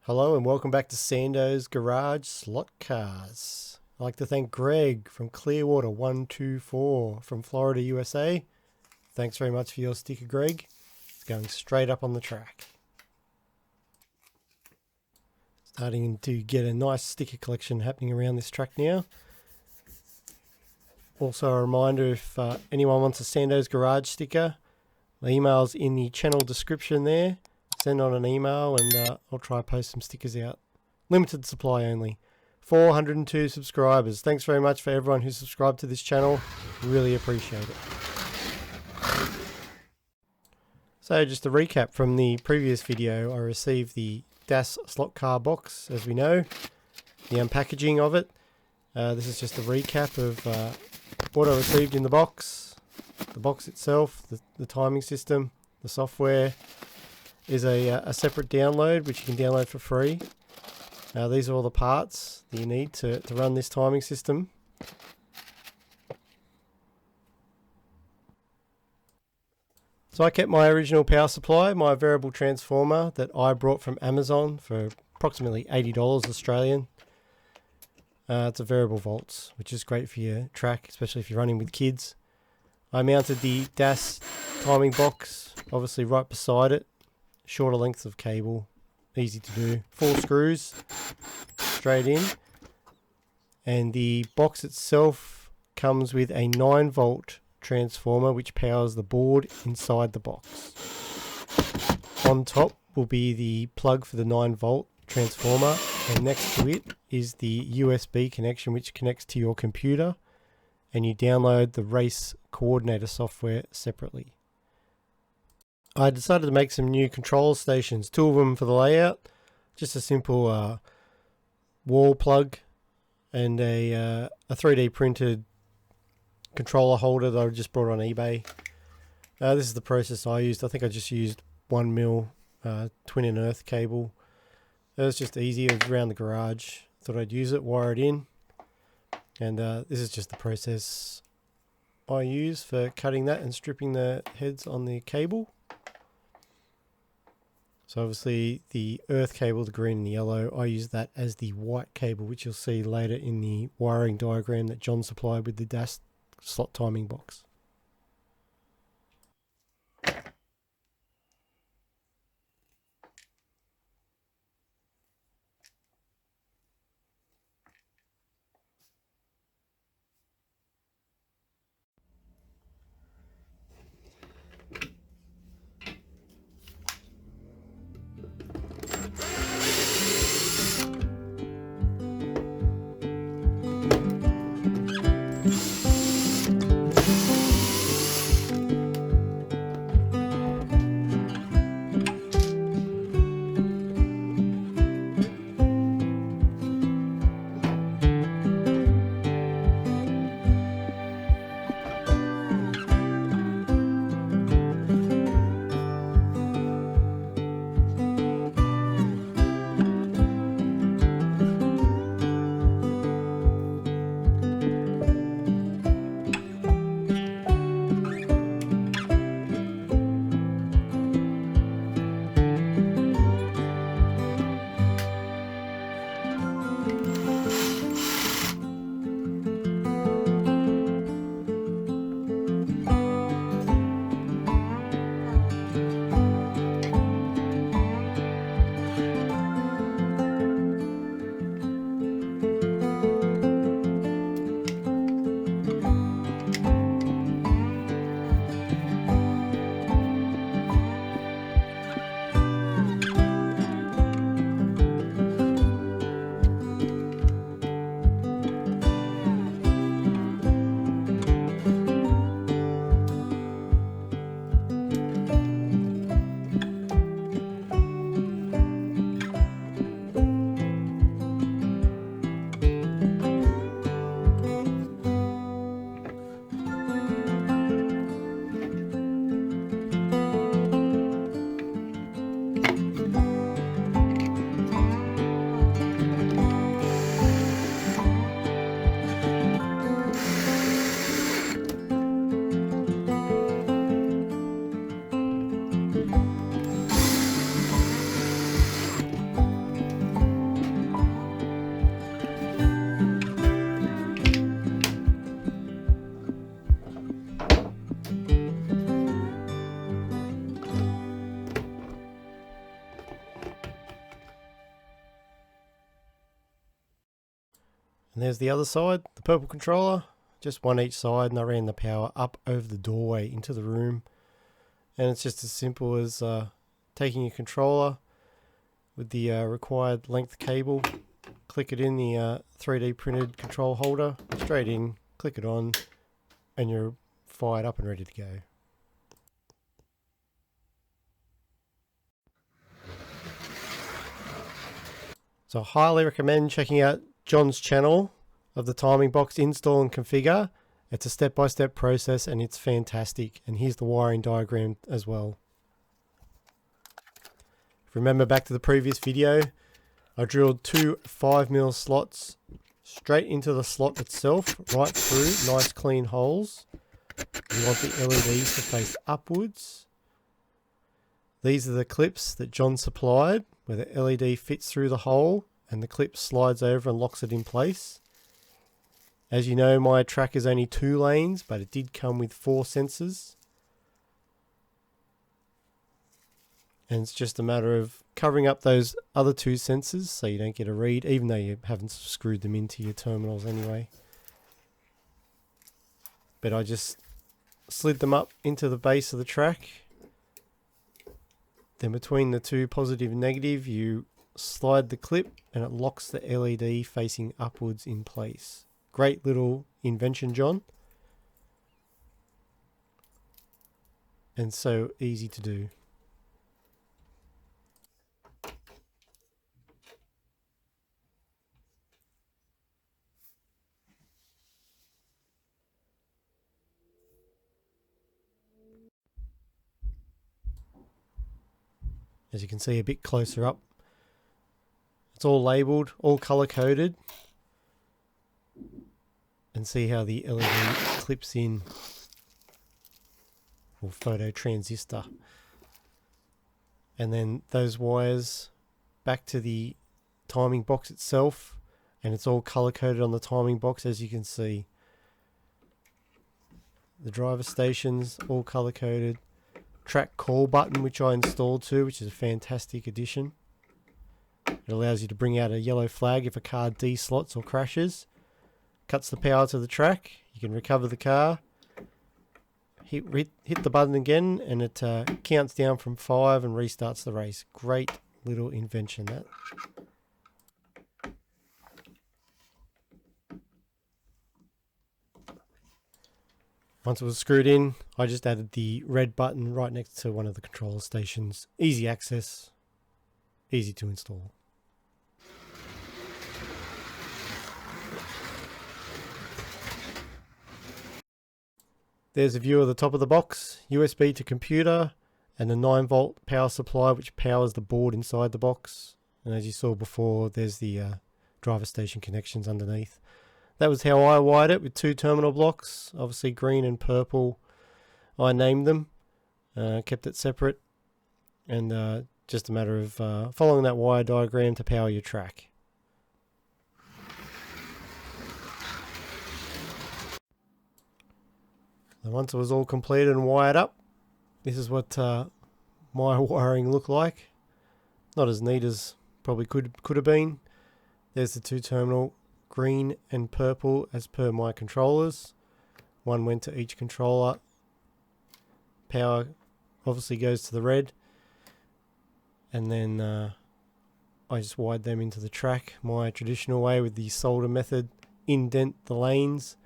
Hello and welcome back to Sando's Garage Slot Cars. I'd like to thank Greg from Clearwater 124 from Florida, USA. Thanks very much for your sticker, Greg. It's going straight up on the track. Starting to get a nice sticker collection happening around this track now. Also a reminder, if anyone wants a Sando's Garage sticker, the email's in the channel description there. Send on an email and I'll try to post some stickers out. Limited supply only. 402 subscribers. Thanks very much for everyone who's subscribed to this channel. Really appreciate it. So just a recap from the previous video, I received the DAS slot car box, as we know, the unpackaging of it. This is just a recap of what I received in the box itself, the timing system, the software. Is a separate download which you can download for free. These are all the parts that you need to run this timing system. So I kept my original power supply, my variable transformer that I brought from Amazon for approximately $80 Australian. It's a variable volts, which is great for your track, especially if you're running with kids. I mounted the DAS timing box, obviously right beside it. Shorter lengths of cable, easy to do. 4 screws straight in, and the box itself comes with a 9-volt transformer which powers the board inside the box. On top will be the plug for the 9-volt transformer, and next to it is the USB connection which connects to your computer, and you download the race coordinator software separately. I decided to make some new control stations, 2 of them for the layout, just a simple wall plug and a 3D printed controller holder that I just brought on eBay. This is the process I used. I think I just used 1mm twin and earth cable. It was just easy, it was around the garage. Thought I'd use it, wire it in, and this is just the process I use for cutting that and stripping the heads on the cable. So obviously the earth cable, the green and the yellow, I use that as the white cable, which you'll see later in the wiring diagram that John supplied with the DAS slot timing box. And there's the other side, the purple controller, just one each side, and I ran the power up over the doorway into the room. And it's just as simple as taking your controller with the required length cable, click it in the 3D printed control holder, straight in, click it on, and you're fired up and ready to go. So I highly recommend checking out John's channel of the timing box install and configure. It's a step-by-step process and it's fantastic. And here's the wiring diagram as well. Remember back to the previous video, I drilled two 5mm slots straight into the slot itself, right through, nice clean holes. You want the LEDs to face upwards. These are the clips that John supplied, where the LED fits through the hole and the clip slides over and locks it in place. As you know, my track is only 2 lanes, but it did come with 4 sensors. And it's just a matter of covering up those other 2 sensors so you don't get a read, even though you haven't screwed them into your terminals anyway. But I just slid them up into the base of the track. Then between the 2 positive and negative, you slide the clip and it locks the LED facing upwards in place. Great little invention, John. And so easy to do. As you can see a bit closer up, it's all labelled, all colour coded. And see how the LED clips in, or photo transistor. And then those wires back to the timing box itself, and it's all colour coded on the timing box, as you can see. The driver stations all colour coded. Track call button, which I installed too, which is a fantastic addition. It allows you to bring out a yellow flag if a car deslots or crashes. Cuts the power to the track. You can recover the car. Hit the button again, and it counts down from 5 and restarts the race. Great little invention, that. Once it was screwed in, I just added the red button right next to one of the controller stations. Easy access, easy to install. There's a view of the top of the box, USB to computer, and a 9-volt power supply which powers the board inside the box. And as you saw before, there's the driver station connections underneath. That was how I wired it, with 2 terminal blocks, obviously green and purple. I named them, kept it separate, and just a matter of following that wire diagram to power your track. And once it was all completed and wired up, this is what my wiring looked like. Not as neat as probably could have been. There's the 2 terminal, green and purple as per my controllers. One went to each controller. Power obviously goes to the red. And then I just wired them into the track my traditional way with the solder method. Indent the lanes.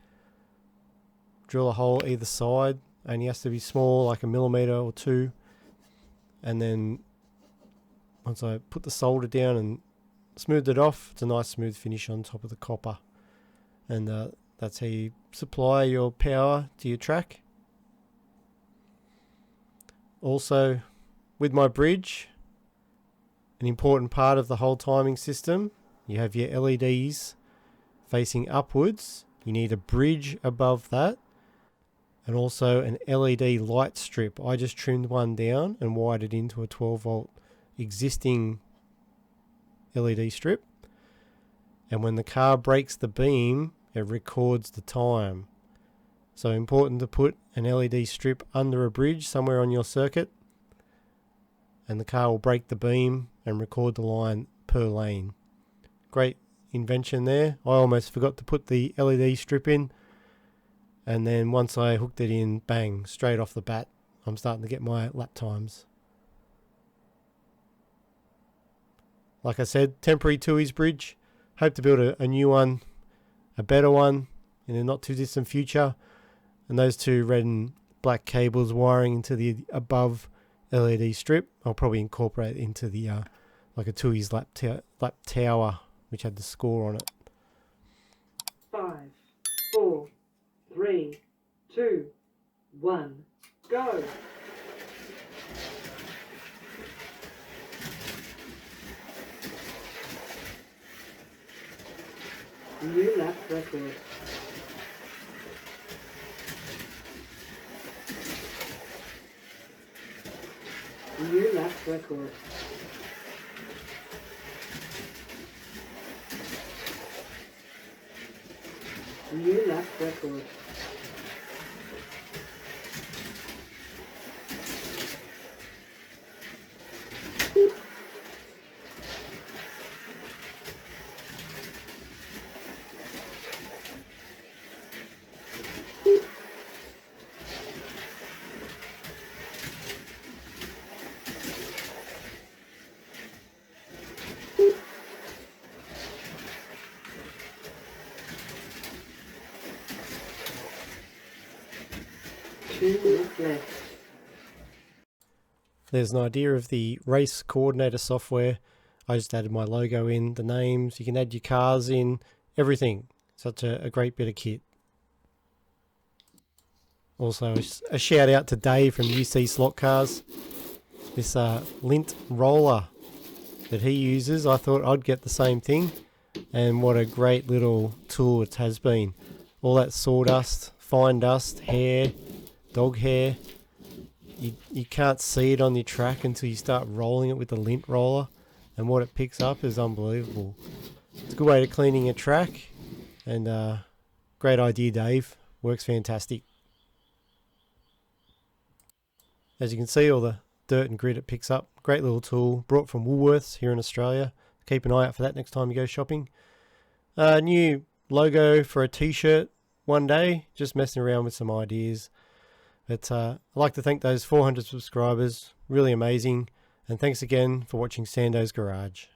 Drill a hole either side, only has to be small, like 1 millimeter or 2. And then once I put the solder down and smoothed it off, it's a nice smooth finish on top of the copper. And that's how you supply your power to your track. Also, with my bridge, an important part of the whole timing system, you have your LEDs facing upwards. You need a bridge above that, and also an LED light strip. I just trimmed one down and wired it into a 12-volt existing LED strip. And when the car breaks the beam, it records the time. So important to put an LED strip under a bridge somewhere on your circuit, and the car will break the beam and record the line per lane. Great invention there. I almost forgot to put the LED strip in, and then once I hooked it in, bang, straight off the bat, I'm starting to get my lap times. Like I said, temporary Tui's bridge. Hope to build a new one, a better one, in the not too distant future. And those two red and black cables wiring into the above LED strip, I'll probably incorporate into the like a Tui's lap tower, which had the score on it. 5, 4, 3, 2, 1, go! New lap record. New lap record. New lap record. There's an idea of the race coordinator software. I just added my logo in, the names. You can add your cars in, everything. Such a great bit of kit. Also a shout out to Dave from UC Slot Cars. This lint roller that he uses, I thought I'd get the same thing. And what a great little tool it has been. All that sawdust, fine dust, hair, dog hair. You can't see it on your track until you start rolling it with the lint roller, and what it picks up is unbelievable. It's a good way to cleaning a track, and great idea, Dave. Works fantastic. As you can see, all the dirt and grit it picks up. Great little tool, brought from Woolworths here in Australia. Keep an eye out for that next time you go shopping. New logo for a t-shirt one day, just messing around with some ideas. But I'd like to thank those 400 subscribers, really amazing. And thanks again for watching Sando's Garage.